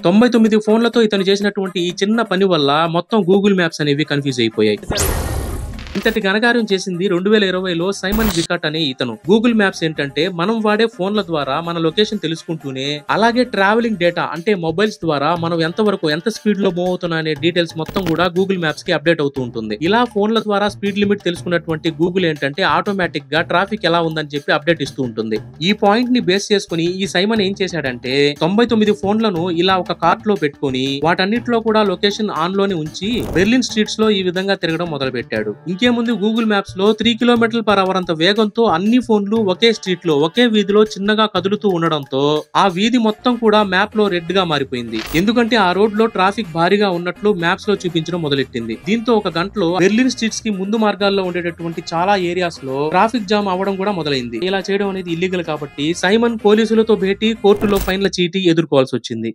99 ఫోన్లతో ఇతను చేసినటువంటి ఈ చిన్న పని వల్ల మొత్తం గూగుల్ మ్యాప్స్ అనేవి కన్‌ఫ్యూజ్ అయిపోయాయి. ఇంతటి ఘనకార్యం చేసింది 2020లో సైమన్ బికాట్ అనే ఇతను. గూగుల్ మ్యాప్స్ ఏంటంటే మనం వాడే ఫోన్ల ద్వారా మన లొకేషన్ తెలుసుకుంటూనే అలాగే ట్రావెలింగ్ డేటా అంటే మొబైల్స్ ద్వారా మనం ఎంత స్పీడ్ లో మూవ్ అవుతున్నా అనే డీటెయిల్స్ మొత్తం కూడా గూగుల్ మ్యాప్స్ కి అప్డేట్ అవుతూ ఉంటుంది. ఇలా ఫోన్ల ద్వారా స్పీడ్ లిమిట్ తెలుసుకున్నటువంటి గూగుల్ ఏంటంటే ఆటోమేటిక్ గా ట్రాఫిక్ ఎలా ఉందని చెప్పి అప్డేట్ ఇస్తూ ఉంటుంది. ఈ పాయింట్ ని బేస్ చేసుకుని ఈ సైమన్ ఏం చేశాడంటే 99 ఫోన్లను ఇలా ఒక కార్ట్ లో పెట్టుకుని వాటన్నిటిలో కూడా లొకేషన్ ఆన్ లోనే ఉంచి బెర్లిన్ స్ట్రీట్స్ లో ఈ విధంగా తిరగడం మొదలు పెట్టాడు. ఇంకేముంది గూగుల్ మ్యాప్స్ లో 3 km/h అంత వేగంతో అన్ని ఫోన్లు ఒకే స్ట్రీట్ లో ఒకే వీధిలో చిన్నగా కదులుతూ ఉండడంతో ఆ వీధి మొత్తం కూడా మ్యాప్ లో రెడ్ గా మారిపోయింది. ఎందుకంటే ఆ రోడ్ లో ట్రాఫిక్ భారీగా ఉన్నట్లు మ్యాప్స్ లో చూపించడం మొదలెట్టింది. దీంతో ఒక గంటలో బెర్లిన్ స్ట్రీట్స్ కి ముందు మార్గాల్లో ఉండేటటువంటి చాలా ఏరియాస్ లో ట్రాఫిక్ జామ్ అవ్వడం కూడా మొదలైంది. ఇలా చేయడం అనేది ఇల్లీగల్ కాబట్టి సైమన్ పోలీసులతో భేటీ కోర్టులో ఫైన్ల చీటీ ఎదుర్కోవాల్సి వచ్చింది.